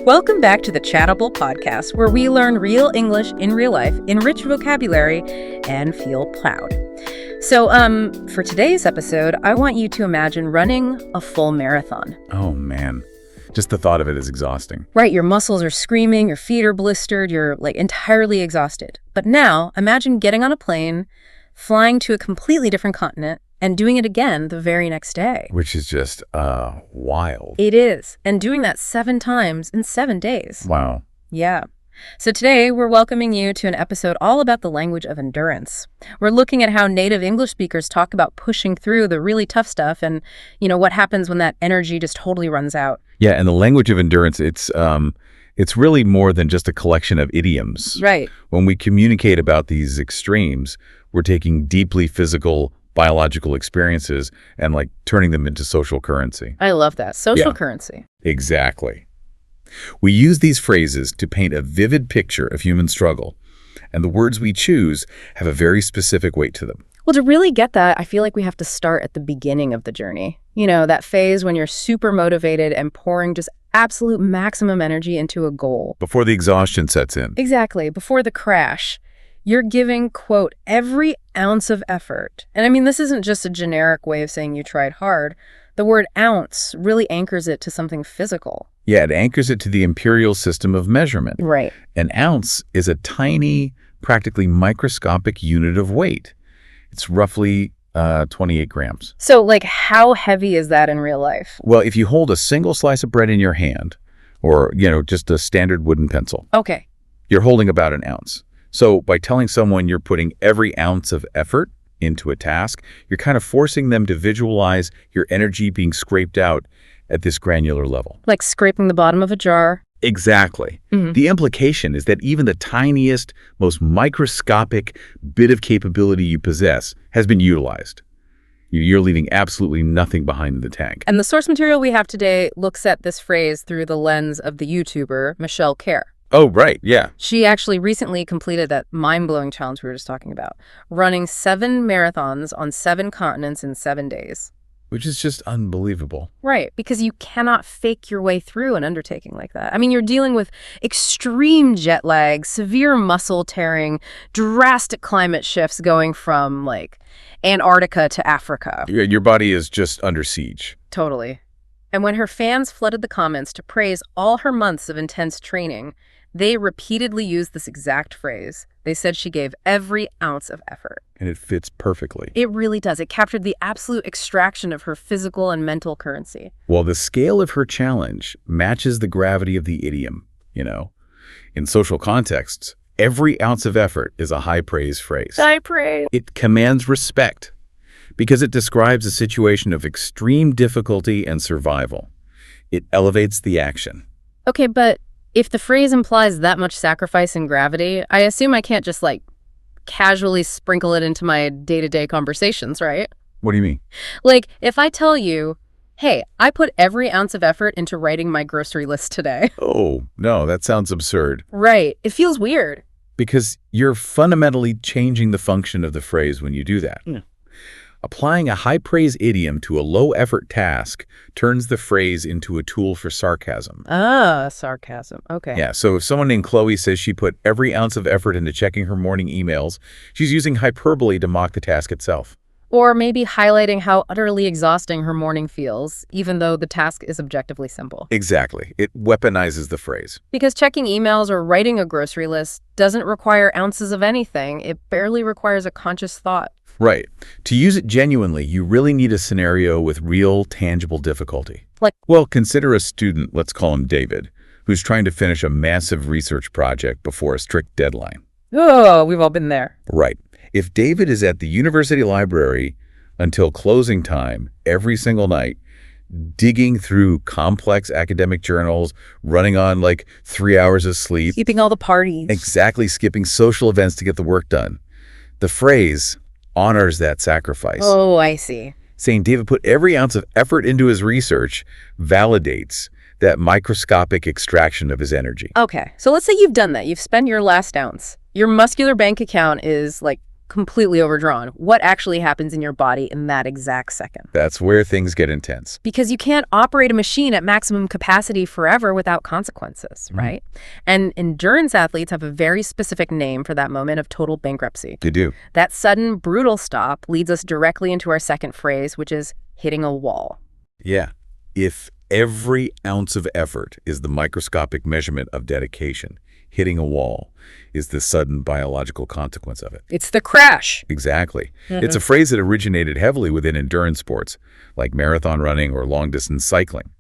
Welcome back to the Chattable podcast, where we learn real English in real life, enrich vocabulary, and feel proud. So, for today's episode, I want you to imagine running a full marathon. Oh, man. Just the thought of it is exhausting. Right, your muscles are screaming, your feet are blistered, you're entirely exhausted. But now, imagine getting on a plane, flying to a completely different continent, and doing it again the very next day. Which is just wild. It is. And doing that 7 times in 7 days. Wow. Yeah. So today we're welcoming you to an episode all about the language of endurance. We're looking at how native English speakers talk about pushing through the really tough stuff and, what happens when that energy just totally runs out. Yeah, and the language of endurance, it's really more than just a collection of idioms. Right. When we communicate about these extremes, we're taking deeply physical, biological experiences and turning them into social currency. I love that. Social currency. Exactly. We use these phrases to paint a vivid picture of human struggle, and the words we choose have a very specific weight to them. Well, to really get that, I feel like we have to start at the beginning of the journey. That phase when you're super motivated and pouring just absolute maximum energy into a goal. Before the exhaustion sets in. Exactly. Before the crash. You're giving, quote, every ounce of effort. And I mean, this isn't just a generic way of saying you tried hard. The word ounce really anchors it to something physical. Yeah, it anchors it to the imperial system of measurement. Right. An ounce is a tiny, practically microscopic unit of weight. It's roughly 28 grams. So, how heavy is that in real life? Well, if you hold a single slice of bread in your hand, or, just a standard wooden pencil, okay, you're holding about an ounce. So by telling someone you're putting every ounce of effort into a task, you're kind of forcing them to visualize your energy being scraped out at this granular level. Like scraping the bottom of a jar. Exactly. Mm-hmm. The implication is that even the tiniest, most microscopic bit of capability you possess has been utilized. You're leaving absolutely nothing behind in the tank. And the source material we have today looks at this phrase through the lens of the YouTuber Michelle Khare. Oh, right, yeah. She actually recently completed that mind-blowing challenge we were just talking about, running 7 marathons on 7 continents in 7 days. Which is just unbelievable. Right, because you cannot fake your way through an undertaking like that. I mean, you're dealing with extreme jet lag, severe muscle tearing, drastic climate shifts going from, Antarctica to Africa. Your body is just under siege. Totally. And when her fans flooded the comments to praise all her months of intense training, they repeatedly used this exact phrase. They said she gave every ounce of effort. And it fits perfectly. It really does. It captured the absolute extraction of her physical and mental currency. Well, the scale of her challenge matches the gravity of the idiom, In social contexts, every ounce of effort is a high praise phrase. High praise. It commands respect because it describes a situation of extreme difficulty and survival. It elevates the action. Okay, but if the phrase implies that much sacrifice and gravity, I assume I can't just, casually sprinkle it into my day-to-day conversations, right? What do you mean? If I tell you, hey, I put every ounce of effort into writing my grocery list today. Oh, no, that sounds absurd. Right. It feels weird. Because you're fundamentally changing the function of the phrase when you do that. Yeah. Applying a high-praise idiom to a low-effort task turns the phrase into a tool for sarcasm. Ah, sarcasm. Okay. Yeah, so if someone named Chloe says she put every ounce of effort into checking her morning emails, she's using hyperbole to mock the task itself. Or maybe highlighting how utterly exhausting her morning feels, even though the task is objectively simple. Exactly. It weaponizes the phrase. Because checking emails or writing a grocery list doesn't require ounces of anything. It barely requires a conscious thought. Right. To use it genuinely, you really need a scenario with real, tangible difficulty. Well, consider a student, let's call him David, who's trying to finish a massive research project before a strict deadline. Oh, we've all been there. Right. If David is at the university library until closing time every single night, digging through complex academic journals, running on 3 hours of sleep. Keeping all the parties. Exactly, skipping social events to get the work done. The phrase honors that sacrifice. Oh, I see. Saying David put every ounce of effort into his research validates that microscopic extraction of his energy. Okay, so let's say you've done that. You've spent your last ounce. Your muscular bank account is completely overdrawn. What actually happens in your body in that exact second? That's where things get intense. Because you can't operate a machine at maximum capacity forever without consequences, right? And endurance athletes have a very specific name for that moment of total bankruptcy. They do. That sudden, brutal stop leads us directly into our second phrase, which is hitting a wall. Yeah. If every ounce of effort is the microscopic measurement of dedication, hitting a wall is the sudden biological consequence of it. It's the crash. Exactly. It's a phrase that originated heavily within endurance sports, like marathon running or long-distance cycling.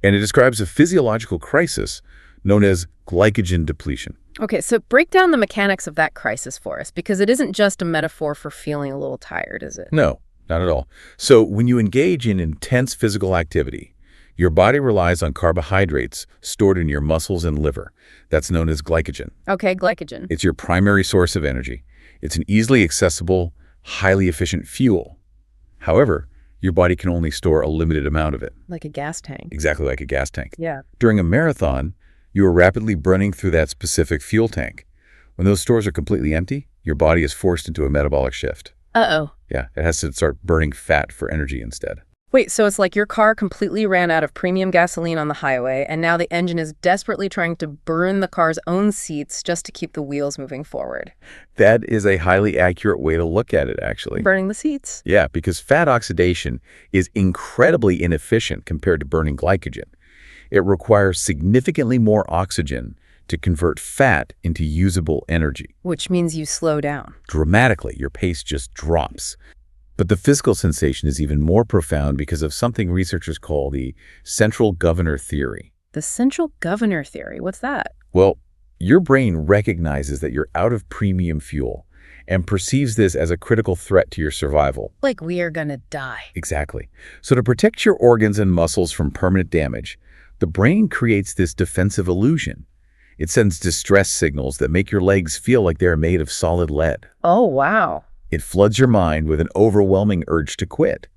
And it describes a physiological crisis known as glycogen depletion. Okay, so break down the mechanics of that crisis for us, because it isn't just a metaphor for feeling a little tired, is it? No, not at all. So when you engage in intense physical activity, your body relies on carbohydrates stored in your muscles and liver. That's known as glycogen. Okay, glycogen. It's your primary source of energy. It's an easily accessible, highly efficient fuel. However, your body can only store a limited amount of it. Like a gas tank. Exactly like a gas tank. Yeah. During a marathon, you are rapidly burning through that specific fuel tank. When those stores are completely empty, your body is forced into a metabolic shift. Uh-oh. Yeah, it has to start burning fat for energy instead. Wait, so it's like your car completely ran out of premium gasoline on the highway, and now the engine is desperately trying to burn the car's own seats just to keep the wheels moving forward. That is a highly accurate way to look at it, actually. Burning the seats. Yeah, because fat oxidation is incredibly inefficient compared to burning glycogen. It requires significantly more oxygen to convert fat into usable energy. Which means you slow down. Dramatically, your pace just drops. But the physical sensation is even more profound because of something researchers call the central governor theory. The central governor theory, what's that? Well, your brain recognizes that you're out of premium fuel and perceives this as a critical threat to your survival. Like we are gonna die. Exactly. So to protect your organs and muscles from permanent damage, the brain creates this defensive illusion. It sends distress signals that make your legs feel like they're made of solid lead. Oh, wow. It floods your mind with an overwhelming urge to quit.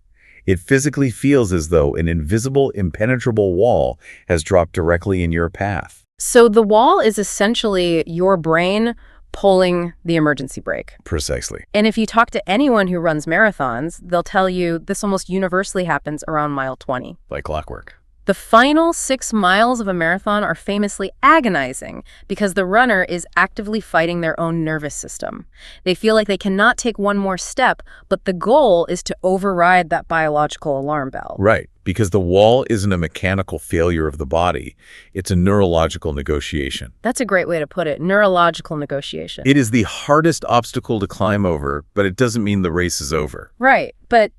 It physically feels as though an invisible, impenetrable wall has dropped directly in your path. So the wall is essentially your brain pulling the emergency brake. Precisely. And if you talk to anyone who runs marathons, they'll tell you this almost universally happens around mile 20. Like clockwork. The final 6 miles of a marathon are famously agonizing because the runner is actively fighting their own nervous system. They feel like they cannot take one more step, but the goal is to override that biological alarm bell. Right, because the wall isn't a mechanical failure of the body. It's a neurological negotiation. That's a great way to put it, neurological negotiation. It is the hardest obstacle to climb over, but it doesn't mean the race is over. Right, but,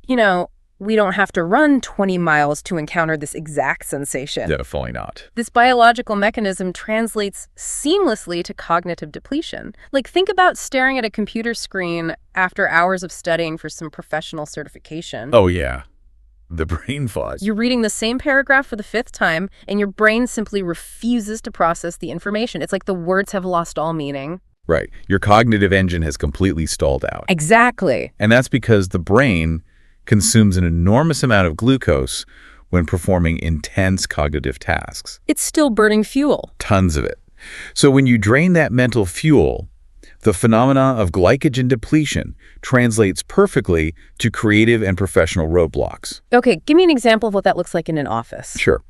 we don't have to run 20 miles to encounter this exact sensation. Definitely not. This biological mechanism translates seamlessly to cognitive depletion. Like, think about staring at a computer screen after hours of studying for some professional certification. Oh, yeah. The brain fog. You're reading the same paragraph for the 5th time, and your brain simply refuses to process the information. It's like the words have lost all meaning. Right. Your cognitive engine has completely stalled out. Exactly. And that's because the brain consumes an enormous amount of glucose when performing intense cognitive tasks. It's still burning fuel. Tons of it. So when you drain that mental fuel, the phenomena of glycogen depletion translates perfectly to creative and professional roadblocks. Okay, give me an example of what that looks like in an office. Sure.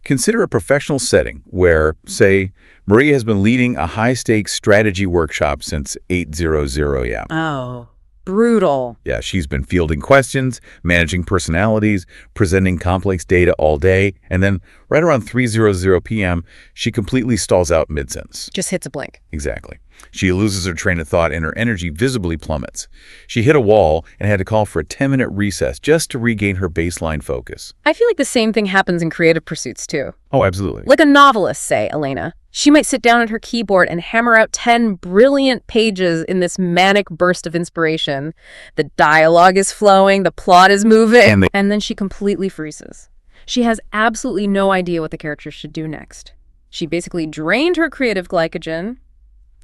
Consider a professional setting where, say, Maria has been leading a high-stakes strategy workshop since 8:00 a.m. Oh. Brutal. Yeah, she's been fielding questions, managing personalities, presenting complex data all day, and then right around 3:00 p.m., she completely stalls out mid-sentence. Just hits a blink. Exactly. She loses her train of thought and her energy visibly plummets. She hit a wall and had to call for a 10-minute recess just to regain her baseline focus. I feel like the same thing happens in creative pursuits, too. Oh, absolutely. Like a novelist, say, Elena. She might sit down at her keyboard and hammer out 10 brilliant pages in this manic burst of inspiration. The dialogue is flowing, the plot is moving, and then she completely freezes. She has absolutely no idea what the characters should do next. She basically drained her creative glycogen,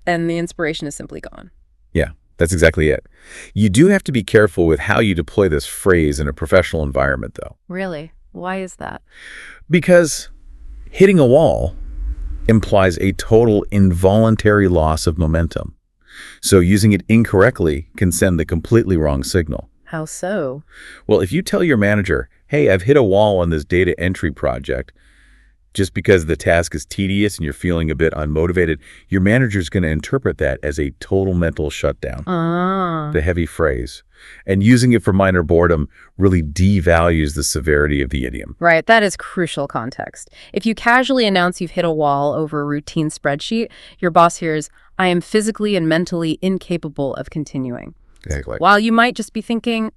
and the inspiration is simply gone. Yeah, that's exactly it. You do have to be careful with how you deploy this phrase in a professional environment, though. Really? Why is that? Because hitting a wall implies a total involuntary loss of momentum. So using it incorrectly can send the completely wrong signal. How so? Well, if you tell your manager, hey, I've hit a wall on this data entry project, just because the task is tedious and you're feeling a bit unmotivated, your manager's going to interpret that as a total mental shutdown. The heavy phrase. And using it for minor boredom really devalues the severity of the idiom. Right, that is crucial context. If you casually announce you've hit a wall over a routine spreadsheet, your boss hears, I am physically and mentally incapable of continuing. Exactly. While you might just be thinking,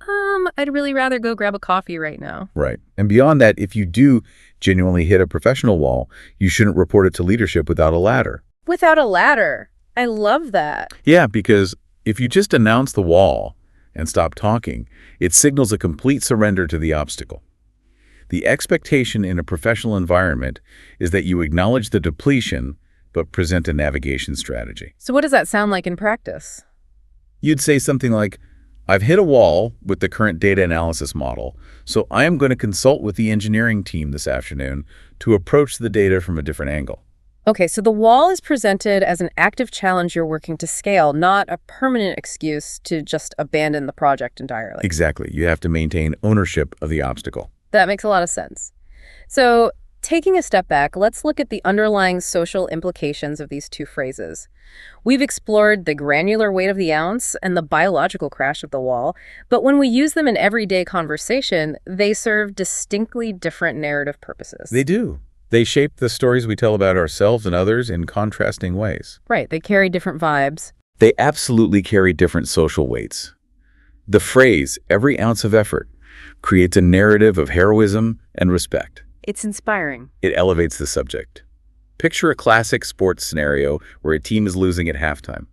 I'd really rather go grab a coffee right now. Right. And beyond that, if you do genuinely hit a professional wall, you shouldn't report it to leadership without a ladder. Without a ladder. I love that. Yeah, because if you just announce the wall and stop talking, it signals a complete surrender to the obstacle. The expectation in a professional environment is that you acknowledge the depletion, but present a navigation strategy. So what does that sound like in practice? You'd say something like, I've hit a wall with the current data analysis model, so I am going to consult with the engineering team this afternoon to approach the data from a different angle. Okay, so the wall is presented as an active challenge you're working to scale, not a permanent excuse to just abandon the project entirely. Exactly. You have to maintain ownership of the obstacle. That makes a lot of sense. So, taking a step back, let's look at the underlying social implications of these two phrases. We've explored the granular weight of the ounce and the biological crash of the wall, but when we use them in everyday conversation, they serve distinctly different narrative purposes. They do. They shape the stories we tell about ourselves and others in contrasting ways. Right, they carry different vibes. They absolutely carry different social weights. The phrase, every ounce of effort, creates a narrative of heroism and respect. It's inspiring. It elevates the subject. Picture a classic sports scenario where a team is losing at halftime.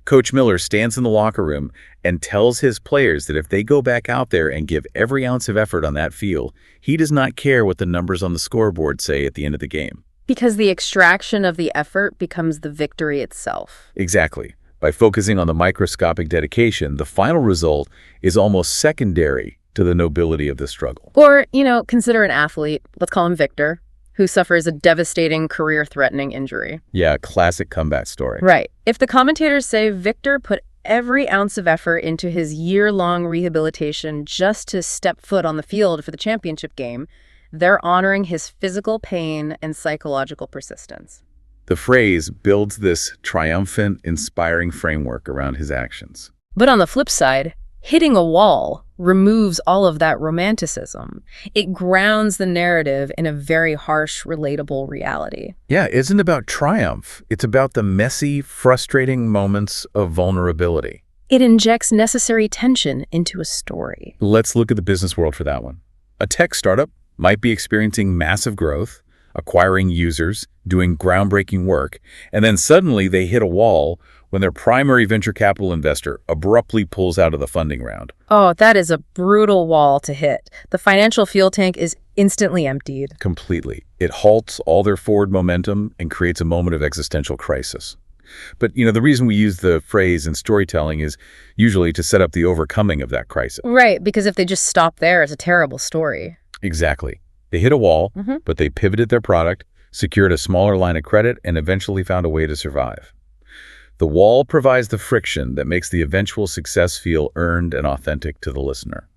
Coach Miller stands in the locker room and tells his players that if they go back out there and give every ounce of effort on that field, he does not care what the numbers on the scoreboard say at the end of the game. Because the extraction of the effort becomes the victory itself. Exactly. By focusing on the microscopic dedication, the final result is almost secondary to the nobility of the struggle. Or, consider an athlete, let's call him Victor, who suffers a devastating career-threatening injury. Yeah, classic comeback story. Right. If the commentators say Victor put every ounce of effort into his year-long rehabilitation just to step foot on the field for the championship game, they're honoring his physical pain and psychological persistence. The phrase builds this triumphant, inspiring framework around his actions. But on the flip side, hitting a wall removes all of that romanticism. It grounds the narrative in a very harsh, relatable reality. Yeah, it isn't about triumph. It's about the messy, frustrating moments of vulnerability. It injects necessary tension into a story. Let's look at the business world for that one. A tech startup might be experiencing massive growth, acquiring users, doing groundbreaking work, and then suddenly they hit a wall when their primary venture capital investor abruptly pulls out of the funding round. Oh, that is a brutal wall to hit. The financial fuel tank is instantly emptied. Completely. It halts all their forward momentum and creates a moment of existential crisis. But, the reason we use the phrase in storytelling is usually to set up the overcoming of that crisis. Right, because if they just stop there, it's a terrible story. Exactly. They hit a wall, but they pivoted their product, secured a smaller line of credit, and eventually found a way to survive. The wall provides the friction that makes the eventual success feel earned and authentic to the listener.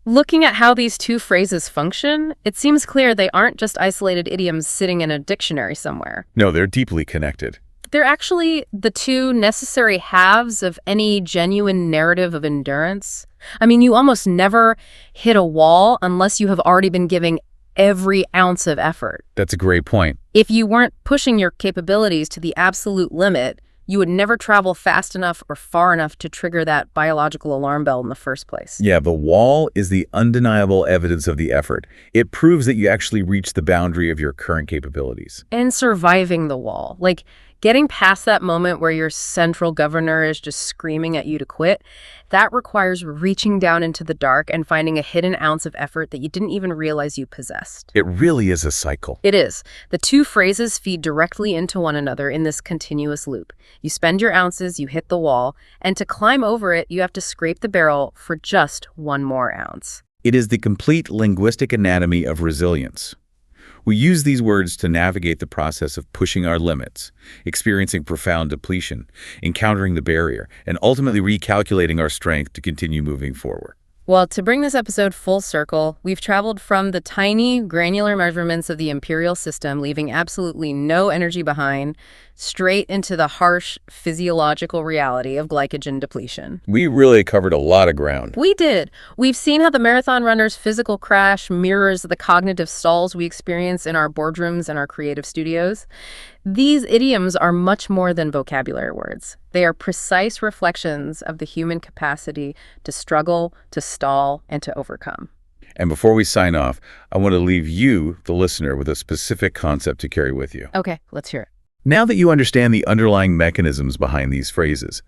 Looking at how these two phrases function, it seems clear they aren't just isolated idioms sitting in a dictionary somewhere. No, they're deeply connected. They're actually the two necessary halves of any genuine narrative of endurance. I mean, you almost never hit a wall unless you have already been giving every ounce of effort. That's a great point. If you weren't pushing your capabilities to the absolute limit, you would never travel fast enough or far enough to trigger that biological alarm bell in the first place. Yeah, the wall is the undeniable evidence of the effort. It proves that you actually reached the boundary of your current capabilities. And surviving the wall, like getting past that moment where your central governor is just screaming at you to quit, that requires reaching down into the dark and finding a hidden ounce of effort that you didn't even realize you possessed. It really is a cycle. It is. The two phrases feed directly into one another in this continuous loop. You spend your ounces, you hit the wall, and to climb over it, you have to scrape the barrel for just one more ounce. It is the complete linguistic anatomy of resilience. We use these words to navigate the process of pushing our limits, experiencing profound depletion, encountering the barrier, and ultimately recalculating our strength to continue moving forward. Well, to bring this episode full circle, we've traveled from the tiny, granular measurements of the imperial system, leaving absolutely no energy behind, straight into the harsh physiological reality of glycogen depletion. We really covered a lot of ground. We did. We've seen how the marathon runner's physical crash mirrors the cognitive stalls we experience in our boardrooms and our creative studios. These idioms are much more than vocabulary words. They are precise reflections of the human capacity to struggle, to stall, and to overcome. And before we sign off, I want to leave you, the listener, with a specific concept to carry with you. Okay, let's hear it. Now that you understand the underlying mechanisms behind these phrases,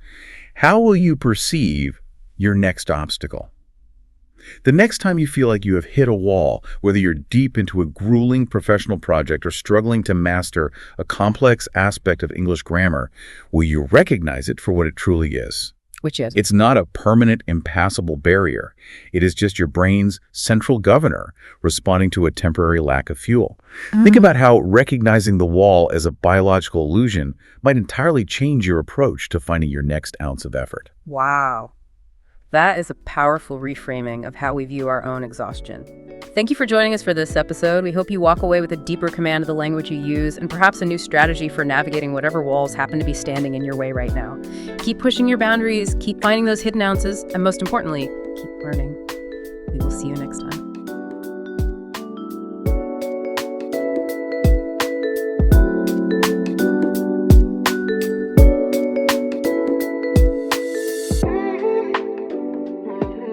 how will you perceive your next obstacle? The next time you feel like you have hit a wall, whether you're deep into a grueling professional project or struggling to master a complex aspect of English grammar, will you recognize it for what it truly is? Which is? It's not a permanent, impassable barrier. It is just your brain's central governor responding to a temporary lack of fuel. Think about how recognizing the wall as a biological illusion might entirely change your approach to finding your next ounce of effort. Wow. That is a powerful reframing of how we view our own exhaustion. Thank you for joining us for this episode. We hope you walk away with a deeper command of the language you use and perhaps a new strategy for navigating whatever walls happen to be standing in your way right now. Keep pushing your boundaries, keep finding those hidden ounces, and most importantly, keep learning. We will see you next time.